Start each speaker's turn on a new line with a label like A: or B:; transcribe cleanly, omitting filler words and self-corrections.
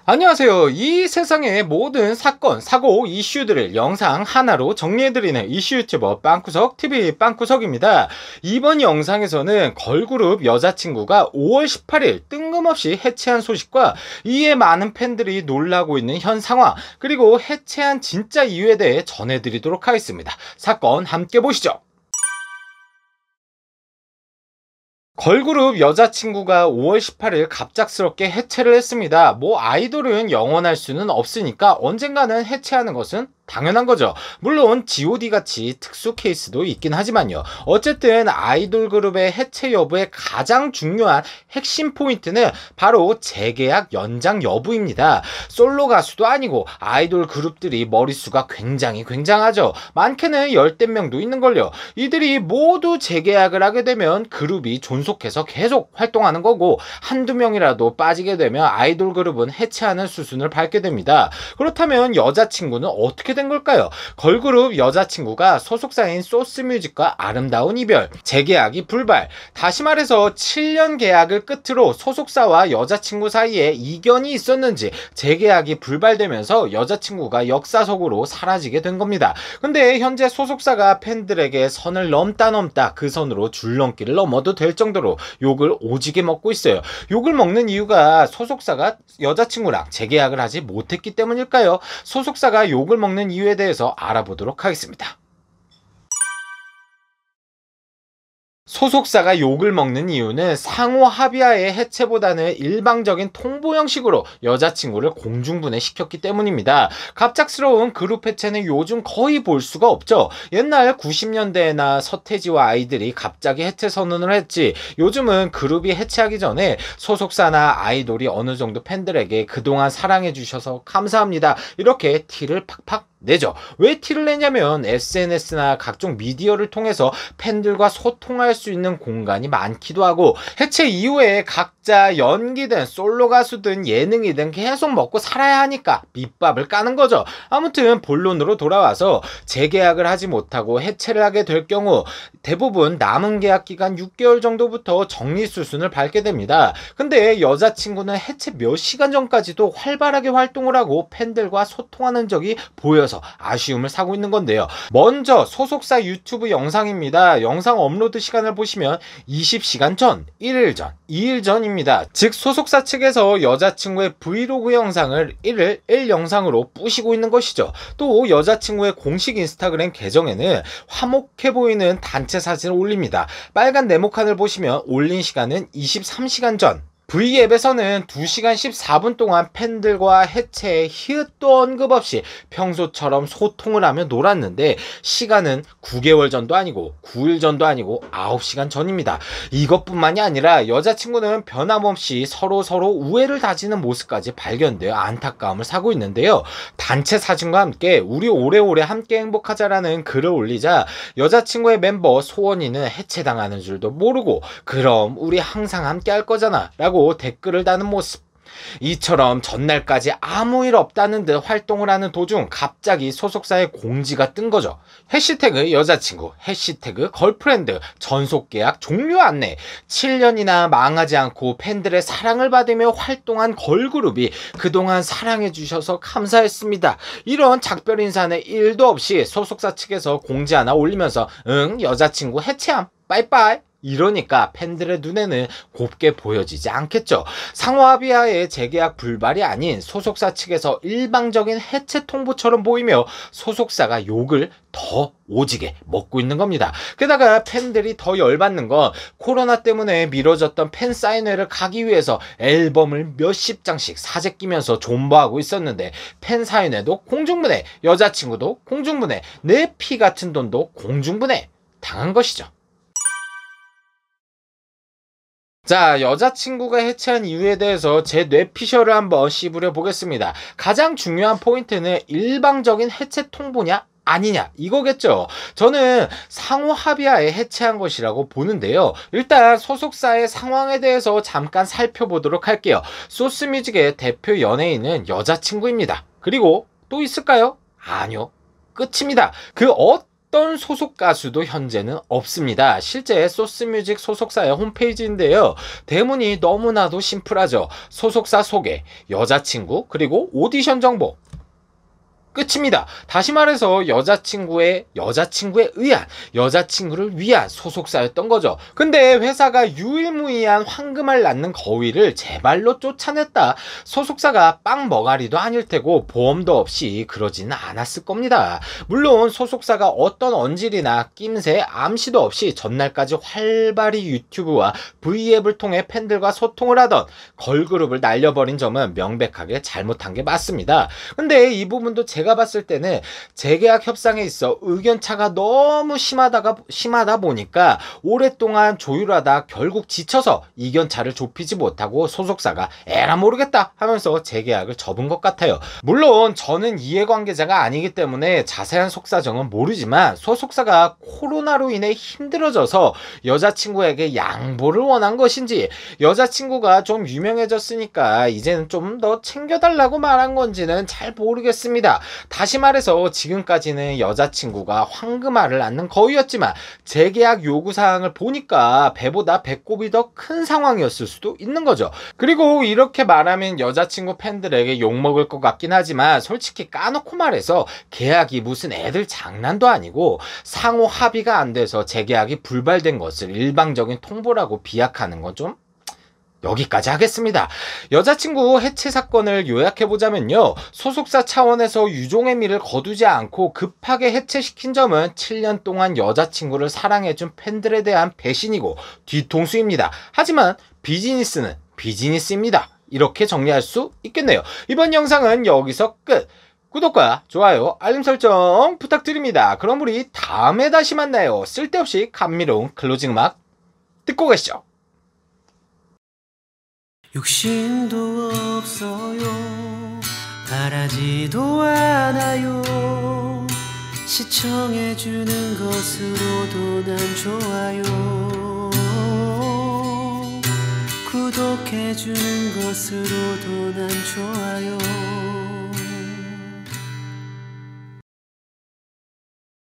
A: 안녕하세요. 이 세상의 모든 사건, 사고, 이슈들을 영상 하나로 정리해드리는 이슈 유튜버 빵구석 TV 빵구석입니다. 이번 영상에서는 걸그룹 여자친구가 5월 18일 뜬금없이 해체한 소식과 이에 많은 팬들이 놀라고 있는 현 상황, 그리고 해체한 진짜 이유에 대해 전해드리도록 하겠습니다. 사건 함께 보시죠. 걸그룹 여자친구가 5월 18일 갑작스럽게 해체를 했습니다. 아이돌은 영원할 수는 없으니까 언젠가는 해체하는 것은 당연한 거죠. 물론 G.O.D 같이 특수 케이스도 있긴 하지만요. 어쨌든 아이돌 그룹의 해체 여부의 가장 중요한 핵심 포인트는 바로 재계약 연장 여부입니다. 솔로 가수도 아니고 아이돌 그룹들이 머릿수가 굉장하죠. 많게는 열댓 명도 있는걸요. 이들이 모두 재계약을 하게 되면 그룹이 존속해서 계속 활동하는 거고, 한두 명이라도 빠지게 되면 아이돌 그룹은 해체하는 수순을 밟게 됩니다. 그렇다면 여자친구는 어떻게 된 걸까요? 걸그룹 여자친구가 소속사인 소스뮤직과 아름다운 이별, 재계약이 불발. 다시 말해서 7년 계약을 끝으로 소속사와 여자친구 사이에 이견이 있었는지 재계약이 불발되면서 여자친구가 역사 속으로 사라지게 된 겁니다. 근데 현재 소속사가 팬들에게 선을 넘다 그 선으로 줄넘기를 넘어도 될 정도로 욕을 오지게 먹고 있어요. 욕을 먹는 이유가 소속사가 여자친구랑 재계약을 하지 못했기 때문일까요? 소속사가 욕을 먹는 이유에 대해서 알아보도록 하겠습니다. 소속사가 욕을 먹는 이유는 상호 합의하에 해체보다는 일방적인 통보 형식으로 여자친구를 공중분해시켰기 때문입니다. 갑작스러운 그룹 해체는 요즘 거의 볼 수가 없죠. 옛날 90년대에나 서태지와 아이들이 갑자기 해체 선언을 했지, 요즘은 그룹이 해체하기 전에 소속사나 아이돌이 어느 정도 팬들에게 그동안 사랑해주셔서 감사합니다, 이렇게 티를 팍팍 내죠. 왜 티를 내냐면 SNS나 각종 미디어를 통해서 팬들과 소통할 수 있는 공간이 많기도 하고, 해체 이후에 각자 연기든 솔로 가수든 예능이든 계속 먹고 살아야 하니까 밑밥을 까는 거죠. 아무튼 본론으로 돌아와서 재계약을 하지 못하고 해체를 하게 될 경우 대부분 남은 계약 기간 6개월 정도부터 정리 수순을 밟게 됩니다. 근데 여자친구는 해체 몇 시간 전까지도 활발하게 활동을 하고 팬들과 소통하는 적이 보여서 아쉬움을 사고 있는 건데요. 먼저 소속사 유튜브 영상입니다. 영상 업로드 시간을 보시면 20시간 전, 1일 전, 2일 전입니다. 즉 소속사 측에서 여자친구의 브이로그 영상을 1일 1영상으로 뿌시고 있는 것이죠. 또 여자친구의 공식 인스타그램 계정에는 화목해 보이는 단체 사진을 올립니다. 빨간 네모칸을 보시면 올린 시간은 23시간 전. V앱에서는 2시간 14분 동안 팬들과 해체에 히읗도 언급 없이 평소처럼 소통을 하며 놀았는데, 시간은 9개월 전도 아니고 9일 전도 아니고 9시간 전입니다. 이것뿐만이 아니라 여자친구는 변함없이 서로 우애를 다지는 모습까지 발견되어 안타까움을 사고 있는데요. 단체 사진과 함께 우리 오래오래 함께 행복하자라는 글을 올리자 여자친구의 멤버 소원이는 해체당하는 줄도 모르고 그럼 우리 항상 함께 할 거잖아 라고 댓글을 다는 모습. 이처럼 전날까지 아무 일 없다는 듯 활동을 하는 도중 갑자기 소속사에 공지가 뜬 거죠. 해시태그 여자친구, 해시태그 걸프렌드, 전속계약 종료 안내. 7년이나 망하지 않고 팬들의 사랑을 받으며 활동한 걸그룹이 그동안 사랑해주셔서 감사했습니다, 이런 작별 인사는 1도 없이 소속사 측에서 공지 하나 올리면서 여자친구 해체함, 빠이빠이, 이러니까 팬들의 눈에는 곱게 보여지지 않겠죠. 상호합의하에 재계약 불발이 아닌 소속사 측에서 일방적인 해체 통보처럼 보이며 소속사가 욕을 더 오지게 먹고 있는 겁니다. 게다가 팬들이 더 열받는 건 코로나 때문에 미뤄졌던 팬 사인회를 가기 위해서 앨범을 몇십 장씩 사재 끼면서 존버하고 있었는데 팬 사인회도 공중분해, 여자친구도 공중분해, 내 피 같은 돈도 공중분해 당한 것이죠. 자, 여자친구가 해체한 이유에 대해서 제 뇌피셜을 한번 씹으려 보겠습니다. 가장 중요한 포인트는 일방적인 해체 통보냐 아니냐 이거겠죠. 저는 상호 합의하에 해체한 것이라고 보는데요. 일단 소속사의 상황에 대해서 잠깐 살펴보도록 할게요. 소스뮤직의 대표 연예인은 여자친구입니다. 그리고 또 있을까요? 아니요, 끝입니다. 그 어떤 소속 가수도 현재는 없습니다. 실제 소스뮤직 소속사의 홈페이지인데요. 대문이 너무나도 심플하죠. 소속사 소개, 여자친구, 그리고 오디션 정보. 끝입니다. 다시 말해서 여자친구에 의한, 여자친구를 위한 소속사였던 거죠. 근데 회사가 유일무이한 황금알 낳는 거위를 제 발로 쫓아냈다. 소속사가 빵머가리도 아닐 테고 보험도 없이 그러지는 않았을 겁니다. 물론 소속사가 어떤 언질이나 낌새, 암시도 없이 전날까지 활발히 유튜브와 V앱을 통해 팬들과 소통을 하던 걸그룹을 날려버린 점은 명백하게 잘못한 게 맞습니다. 근데 이 부분도 제가 봤을 때는 재계약 협상에 있어 의견차가 너무 심하다 보니까 오랫동안 조율하다 결국 지쳐서 이견차를 좁히지 못하고 소속사가 에라 모르겠다 하면서 재계약을 접은 것 같아요. 물론 저는 이해관계자가 아니기 때문에 자세한 속사정은 모르지만 소속사가 코로나로 인해 힘들어져서 여자친구에게 양보를 원한 것인지, 여자친구가 좀 유명해졌으니까 이제는 좀 더 챙겨달라고 말한 건지는 잘 모르겠습니다. 다시 말해서 지금까지는 여자친구가 황금알을 낳는 거위였지만 재계약 요구사항을 보니까 배보다 배꼽이 더 큰 상황이었을 수도 있는 거죠. 그리고 이렇게 말하면 여자친구 팬들에게 욕먹을 것 같긴 하지만 솔직히 까놓고 말해서 계약이 무슨 애들 장난도 아니고 상호 합의가 안 돼서 재계약이 불발된 것을 일방적인 통보라고 비약하는 건 좀 여기까지 하겠습니다. 여자친구 해체 사건을 요약해보자면요. 소속사 차원에서 유종의 미를 거두지 않고 급하게 해체시킨 점은 7년 동안 여자친구를 사랑해준 팬들에 대한 배신이고 뒤통수입니다. 하지만 비즈니스는 비즈니스입니다. 이렇게 정리할 수 있겠네요. 이번 영상은 여기서 끝. 구독과 좋아요, 알림 설정 부탁드립니다. 그럼 우리 다음에 다시 만나요. 쓸데없이 감미로운 클로징 음악 듣고 가시죠.
B: 욕심도 없어요. 바라지도 않아요. 시청해주는 것으로도 난 좋아요. 구독해주는 것으로도 난 좋아요.